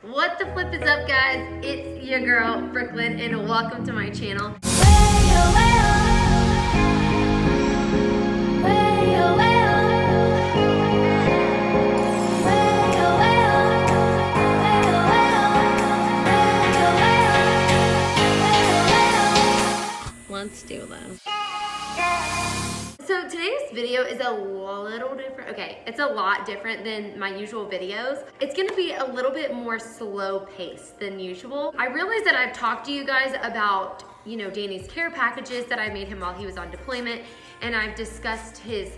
What the flip is up, guys? It's your girl, Brooklyn, and welcome to my channel. Let's do this. So today's video is a little different. Okay, it's a lot different than my usual videos. It's gonna be a little bit more slow paced than usual. I realize that I've talked to you guys about, Danny's care packages that I made him while he was on deployment, and I've discussed his,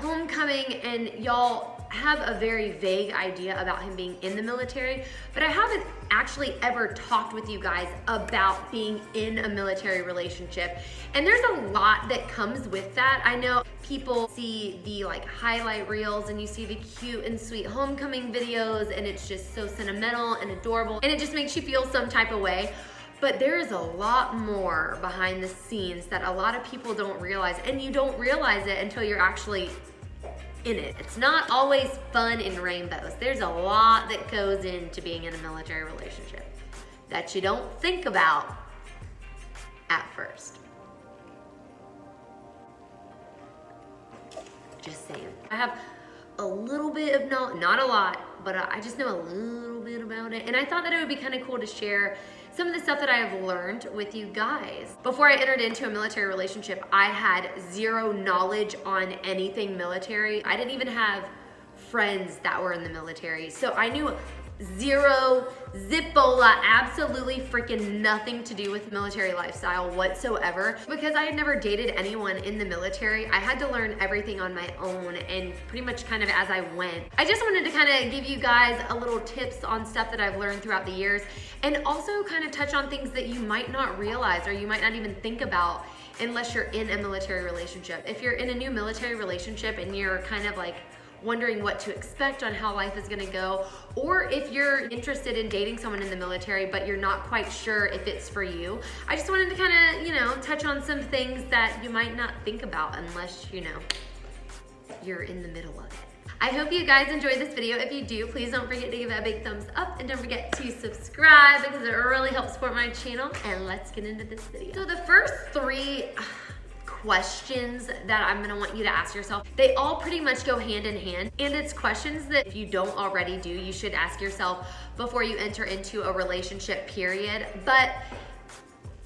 homecoming, and y'all have a very vague idea about him being in the military, but I haven't actually ever talked with you guys about being in a military relationship. And there's a lot that comes with that. I know people see the highlight reels and you see the cute and sweet homecoming videos and it's just so sentimental and adorable and it just makes you feel some type of way. But there is a lot more behind the scenes that a lot of people don't realize, and you don't realize it until you're actually in it. It's not always fun and rainbows. There's a lot that goes into being in a military relationship that you don't think about at first. Just saying. I have a little bit of knowledge, not a lot, but I just know a little bit about it. And I thought that it would be kind of cool to share some of the stuff that I have learned with you guys. Before I entered into a military relationship, I had zero knowledge on anything military. I didn't even have friends that were in the military. So I knew zero, zippola, absolutely freaking nothing to do with military lifestyle whatsoever. Because I had never dated anyone in the military, I had to learn everything on my own and pretty much kind of as I went. I just wanted to kind of give you guys a little tips on stuff that I've learned throughout the years, and also kind of touch on things that you might not realize or you might not even think about unless you're in a military relationship. If you're in a new military relationship and you're kind of wondering what to expect on how life is gonna go, or if you're interested in dating someone in the military but you're not quite sure if it's for you, I just wanted to kind of, touch on some things that you might not think about unless, you're in the middle of it. I hope you guys enjoyed this video. If you do, please don't forget to give it a big thumbs up and don't forget to subscribe because it really helps support my channel. And let's get into this video. So the first three questions that I'm gonna want you to ask yourself, they all pretty much go hand in hand, and it's questions that if you don't already do, you should ask yourself before you enter into a relationship, period. But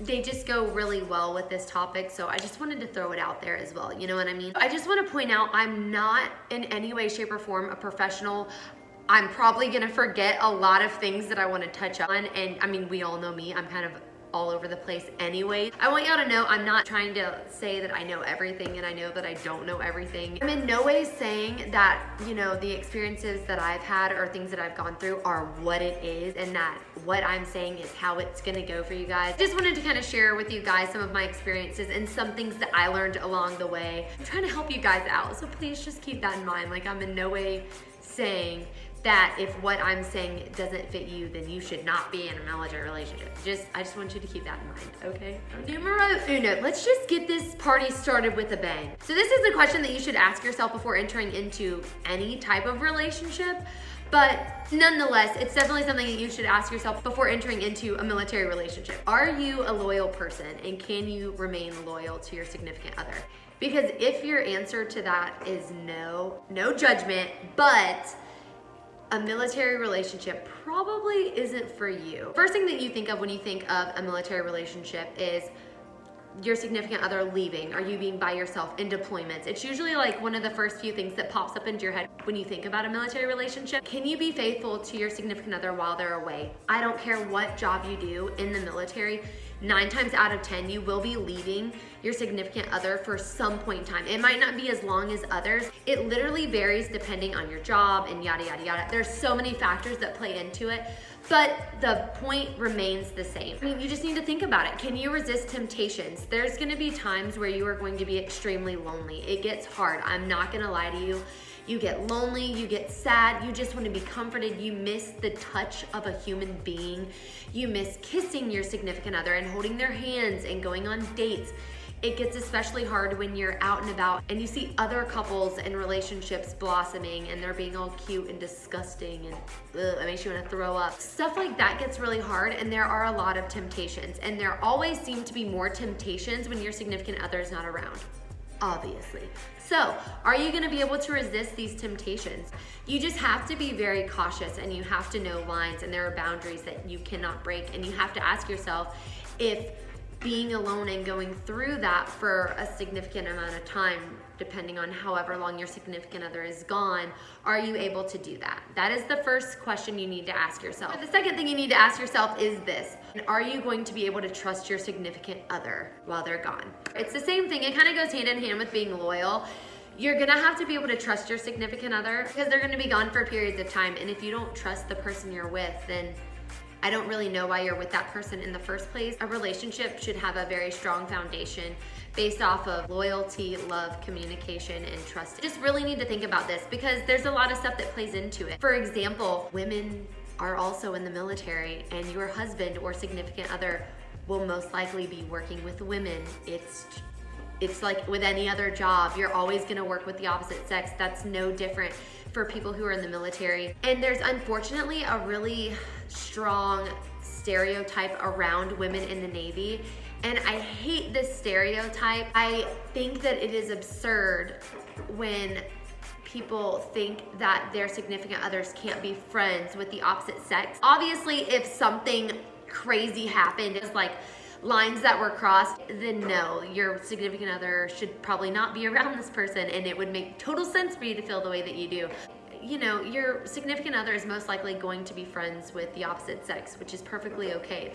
they just go really well with this topic, so I just wanted to throw it out there as well, you know what I mean? I just want to point out I'm not in any way, shape, or form a professional. I'm probably gonna forget a lot of things that I want to touch on, and I mean, we all know me, I'm kind of all over the place anyway. I want y'all to know I'm not trying to say that I know everything and I know that I don't know everything. I'm in no way saying that, the experiences that I've had or things that I've gone through are what it is, and that what I'm saying is how it's gonna go for you guys. Just wanted to kind of share with you guys some of my experiences and some things that I learned along the way. I'm trying to help you guys out, so please just keep that in mind. I'm in no way saying that if what I'm saying doesn't fit you, then you should not be in a military relationship. I just want you to keep that in mind, okay? Numero uno, let's just get this party started with a bang. So this is a question that you should ask yourself before entering into any type of relationship, but nonetheless, it's definitely something that you should ask yourself before entering into a military relationship. Are you a loyal person, and can you remain loyal to your significant other? Because if your answer to that is no judgment, but a military relationship probably isn't for you. First thing that you think of when you think of a military relationship is your significant other leaving, or you being by yourself in deployments. It's usually one of the first few things that pops up into your head when you think about a military relationship. Can you be faithful to your significant other while they're away? I don't care what job you do in the military, 9 times out of 10, you will be leaving your significant other for some point in time. It might not be as long as others. It literally varies depending on your job and yada, yada, yada. There's so many factors that play into it, but the point remains the same. I mean, you just need to think about it. Can you resist temptations? There's gonna be times where you are going to be extremely lonely. It gets hard, I'm not gonna lie to you. You get lonely, you get sad, you just want to be comforted, you miss the touch of a human being, you miss kissing your significant other and holding their hands and going on dates. It gets especially hard when you're out and about and you see other couples and relationships blossoming and they're being all cute and disgusting and it makes you want to throw up. Stuff like that gets really hard, and there are a lot of temptations, and there always seem to be more temptations when your significant other is not around, obviously. So, are you gonna be able to resist these temptations? You just have to be very cautious, and you have to know lines, and there are boundaries that you cannot break, and you have to ask yourself if being alone and going through that for a significant amount of time, depending on however long your significant other is gone, are you able to do that? That is the first question you need to ask yourself. But the second thing you need to ask yourself is this: are you going to be able to trust your significant other while they're gone? It's the same thing. It kind of goes hand in hand with being loyal. You're gonna have to be able to trust your significant other because they're gonna be gone for periods of time. And if you don't trust the person you're with, then I don't really know why you're with that person in the first place. A relationship should have a very strong foundation based off of loyalty, love, communication, and trust. You just really need to think about this because there's a lot of stuff that plays into it. For example, women are also in the military, and your husband or significant other will most likely be working with women. It's like with any other job, you're always gonna work with the opposite sex. That's no different for people who are in the military. And there's unfortunately a really strong stereotype around women in the Navy. And I hate this stereotype. I think that it is absurd when people think that their significant others can't be friends with the opposite sex. Obviously, if something crazy happened, it's like lines that were crossed, then no, your significant other should probably not be around this person, and it would make total sense for you to feel the way that you do. You know, your significant other is most likely going to be friends with the opposite sex, which is perfectly okay.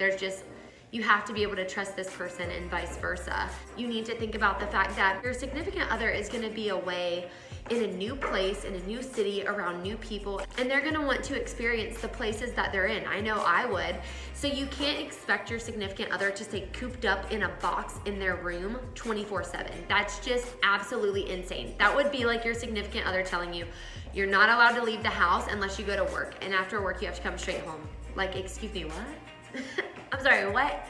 You have to be able to trust this person and vice versa. You need to think about the fact that your significant other is gonna be away in a new place, in a new city, around new people, and they're gonna want to experience the places that they're in. I know I would. So you can't expect your significant other to stay cooped up in a box in their room 24/7. That's just absolutely insane. That would be like your significant other telling you, you're not allowed to leave the house unless you go to work, and after work you have to come straight home. Like, excuse me, what? I'm sorry, what?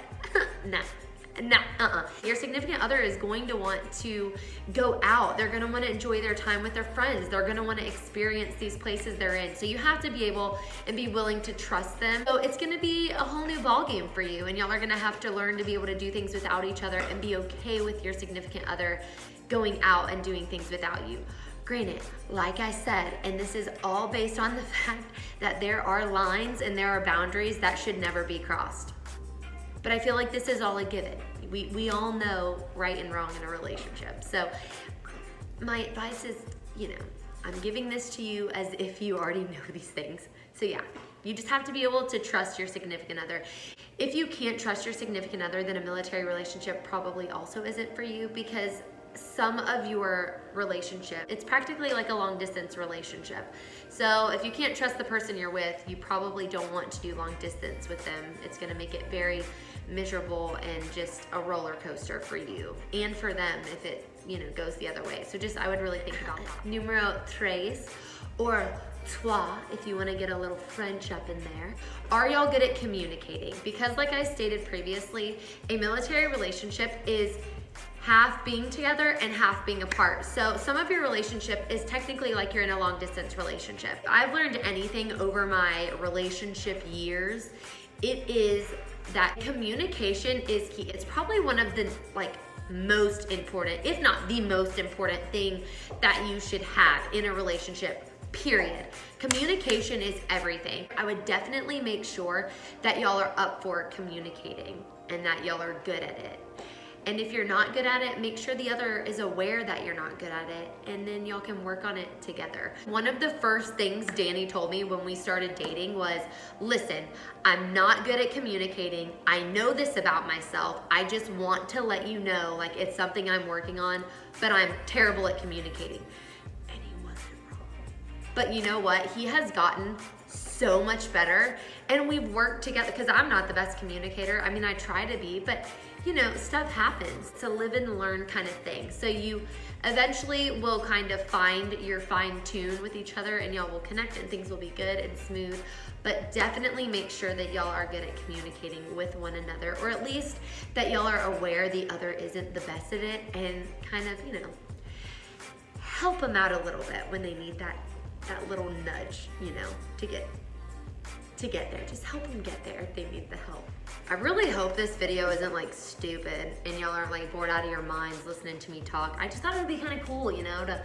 Nah. No, Your significant other is going to want to go out. They're gonna wanna enjoy their time with their friends. They're gonna wanna experience these places they're in. So you have to be able and be willing to trust them. So it's gonna be a whole new ballgame for you, and y'all are gonna have to learn to be able to do things without each other and be okay with your significant other going out and doing things without you. Granted, like I said, and this is all based on the fact that there are lines and there are boundaries that should never be crossed. But I feel like this is all a given. We all know right and wrong in a relationship. So my advice is, you know, I'm giving this to you as if you already know these things. So yeah, you just have to be able to trust your significant other. If you can't trust your significant other, then a military relationship probably also isn't for you, because some of your relationship, it's practically like a long distance relationship. So if you can't trust the person you're with, you probably don't want to do long distance with them. It's gonna make it very miserable and just a roller coaster for you and for them if it, you know, goes the other way. So just, I would really think about that. Numero tres, or trois, if you want to get a little French up in there. Are y'all good at communicating? Because like I stated previously, a military relationship is half being together and half being apart. So some of your relationship is technically like you're in a long distance relationship. If I've learned anything over my relationship years, it is that communication is key. It's probably one of the most important, if not the most important thing that you should have in a relationship, period. Communication is everything. I would definitely make sure that y'all are up for communicating and that y'all are good at it. And if you're not good at it, make sure the other is aware that you're not good at it, and then y'all can work on it together. One of the first things Danny told me when we started dating was, listen, I'm not good at communicating. I know this about myself. I just want to let you know, like, it's something I'm working on, but I'm terrible at communicating. And he wasn't wrong. But you know what? He has gotten so much better, and we've worked together, because I'm not the best communicator. I mean, I try to be, but you know, stuff happens. It's a live and learn kind of thing. So you eventually will kind of find your fine tune with each other, and y'all will connect and things will be good and smooth. But definitely make sure that y'all are good at communicating with one another, or at least that y'all are aware the other isn't the best at it, and kind of, you know, help them out a little bit when they need that little nudge, you know, to get there. Just help them get there if they need the help. I really hope this video isn't like stupid and y'all aren't like bored out of your minds listening to me talk. I just thought it would be kind of cool, you know, to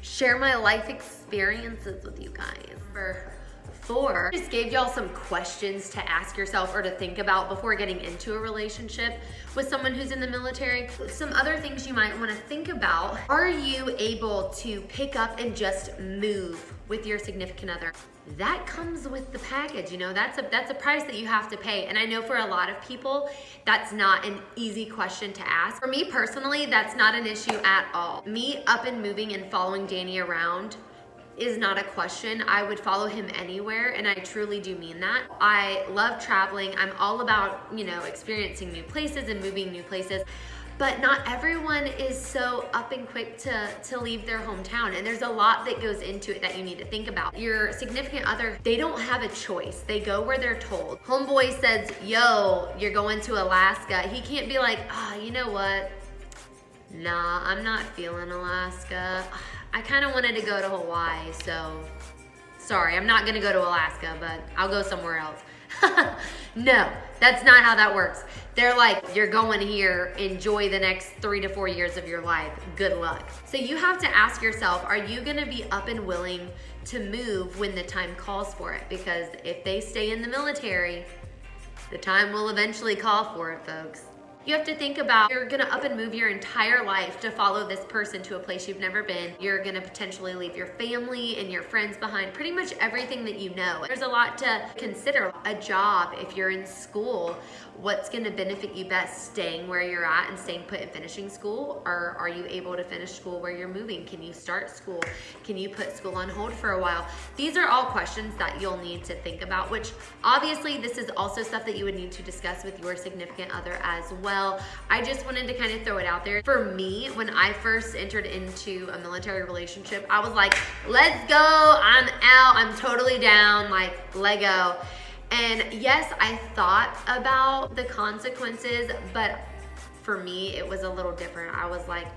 share my life experiences with you guys. Number 4, just gave y'all some questions to ask yourself or to think about before getting into a relationship with someone who's in the military. Some other things you might want to think about: are you able to pick up and just move with your significant other? That comes with the package, you know, that's a price that you have to pay. And I know for a lot of people, that's not an easy question to ask. For me personally, that's not an issue at all. Me up and moving and following Danny around is not a question. I would follow him anywhere, and I truly do mean that. I love traveling. I'm all about, you know, experiencing new places and moving new places. But not everyone is so up and quick to leave their hometown, and there's a lot that goes into it that you need to think about. Your significant other, they don't have a choice. They go where they're told. Homeboy says, yo, you're going to Alaska. He can't be like, you know what? Nah, I'm not feeling Alaska. I kind of wanted to go to Hawaii, so sorry, I'm not gonna go to Alaska, but I'll go somewhere else. No, that's not how that works. They're like, you're going here, enjoy the next 3 to 4 years of your life, good luck. So you have to ask yourself, are you gonna be up and willing to move when the time calls for it? Because if they stay in the military, the time will eventually call for it, folks. You have to think about, you're gonna up and move your entire life to follow this person to a place you've never been. You're gonna potentially leave your family and your friends behind, pretty much everything that you know. There's a lot to consider. A job, if you're in school, what's gonna benefit you best? Staying where you're at and staying put and finishing school? Or are you able to finish school where you're moving? Can you start school? Can you put school on hold for a while? These are all questions that you'll need to think about, which obviously this is also stuff that you would need to discuss with your significant other as well. I just wanted to kind of throw it out there. For me, when I first entered into a military relationship, I was like, let's go, I'm out, I'm totally down, like, Lego. And yes, I thought about the consequences, but for me, it was a little different. I was like,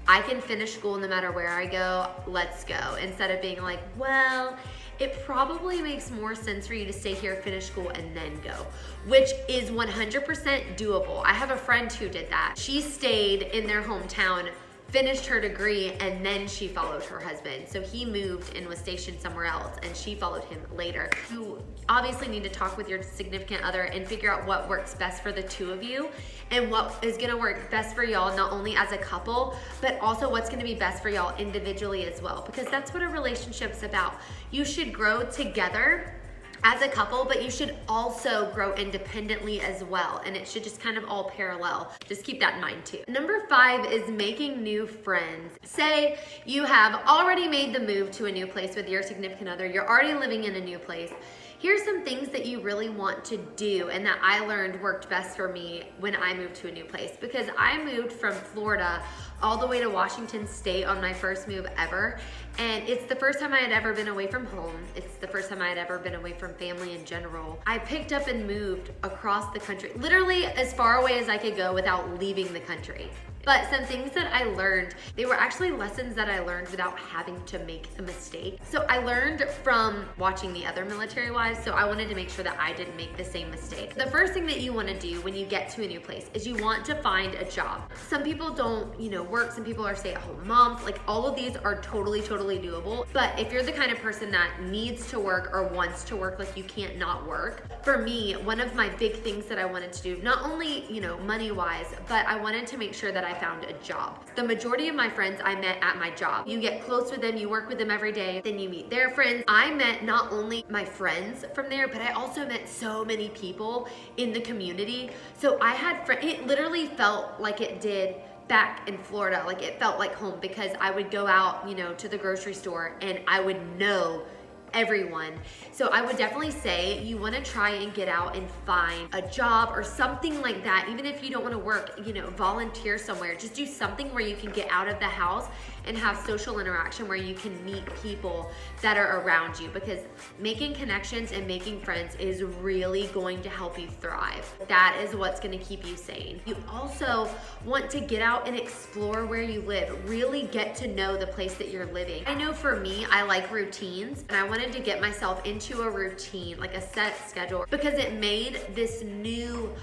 I can finish school no matter where I go, let's go. Instead of being like, well, it probably makes more sense for you to stay here, finish school, and then go, which is 100% doable. I have a friend who did that. She stayed in their hometown, finished her degree, and then she followed her husband. So he moved and was stationed somewhere else, and she followed him later. You obviously need to talk with your significant other and figure out what works best for the two of you and what is gonna work best for y'all, not only as a couple, but also what's gonna be best for y'all individually as well, because that's what a relationship's about. You should grow together as a couple, but you should also grow independently as well, and it should just kind of all parallel. Just keep that in mind too. Number 5 is making new friends. Say you have already made the move to a new place with your significant other, you're already living in a new place. Here's some things that you really want to do and that I learned worked best for me when I moved to a new place, because I moved from Florida all the way to Washington State on my first move ever. And it's the first time I had ever been away from home. It's the first time I had ever been away from family in general. I picked up and moved across the country, literally as far away as I could go without leaving the country. But some things that I learned, they were actually lessons that I learned without having to make the mistake. So I learned from watching the other military wives, so I wanted to make sure that I didn't make the same mistake. The first thing that you want to do when you get to a new place is you want to find a job. Some people don't, you know, work, some people are stay-at-home moms, like all of these are totally doable. But if you're the kind of person that needs to work or wants to work, like you can't not work, for me, one of my big things that I wanted to do, not only, you know, money-wise, but I wanted to make sure that I found a job. The majority of my friends I met at my job. You get close with them, you work with them every day, then you meet their friends. I met not only my friends from there, but I also met so many people in the community. So I had friends, it literally felt like it did back in Florida. Like it felt like home, because I would go out, you know, to the grocery store and I would know everyone. So I would definitely say you want to try and get out and find a job or something like that. Even if you don't want to work, you know, volunteer somewhere. Just do something where you can get out of the house and have social interaction where you can meet people that are around you, because making connections and making friends is really going to help you thrive. That is what's going to keep you sane. You also want to get out and explore where you live. Really get to know the place that you're living. I know for me, I like routines, and I wanted to get myself into a routine, like a set schedule, because it made this new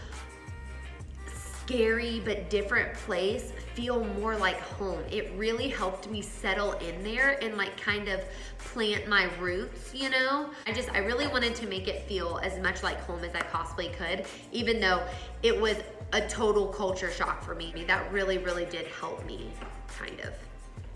scary but different place feel more like home. It really helped me settle in there and like kind of plant my roots, you know? I really wanted to make it feel as much like home as I possibly could, even though it was a total culture shock for me. That really, really did help me kind of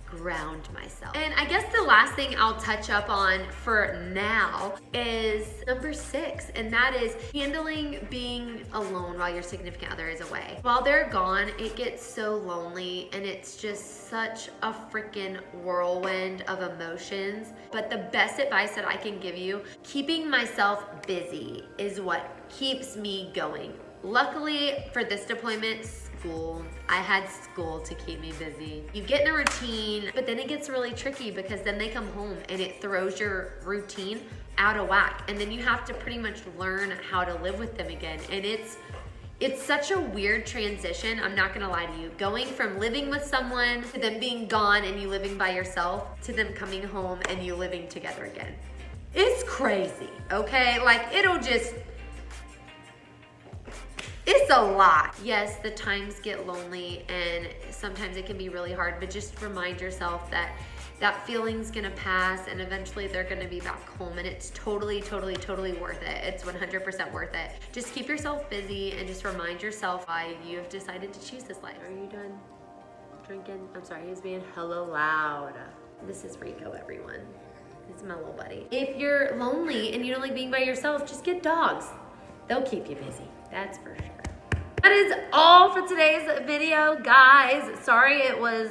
ground myself. And I guess the last thing I'll touch up on for now is number 6, and that is handling being alone while your significant other is away. While they're gone, it gets so lonely, and it's just such a freaking whirlwind of emotions. But the best advice that I can give you, keeping myself busy is what keeps me going. Luckily for this deployment, school. I had school to keep me busy. You get in a routine, but then it gets really tricky because then they come home and it throws your routine out of whack. And then you have to pretty much learn how to live with them again. And it's such a weird transition, I'm not gonna lie to you. Going from living with someone to them being gone and you living by yourself to them coming home and you living together again. It's crazy, okay? Like it's a lot. Yes, the times get lonely and sometimes it can be really hard, but just remind yourself that that feeling's gonna pass and eventually they're gonna be back home, and it's totally, totally, totally worth it. It's 100% worth it. Just keep yourself busy and just remind yourself why you have decided to choose this life. Are you done drinking? I'm sorry, he's being hella loud. This is Rico, everyone. This is my little buddy. If you're lonely and you don't like being by yourself, just get dogs. They'll keep you busy, that's for sure. That is all for today's video, guys. Sorry it was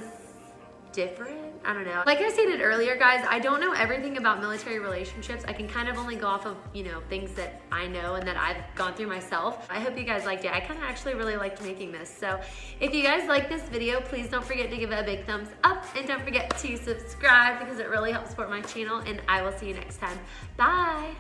different. I don't know. Like I stated earlier, guys, I don't know everything about military relationships. I can kind of only go off of, you know, things that I know and that I've gone through myself. I hope you guys liked it. I kind of actually really liked making this. So if you guys like this video, please don't forget to give it a big thumbs up, and don't forget to subscribe because it really helps support my channel, and I will see you next time. Bye.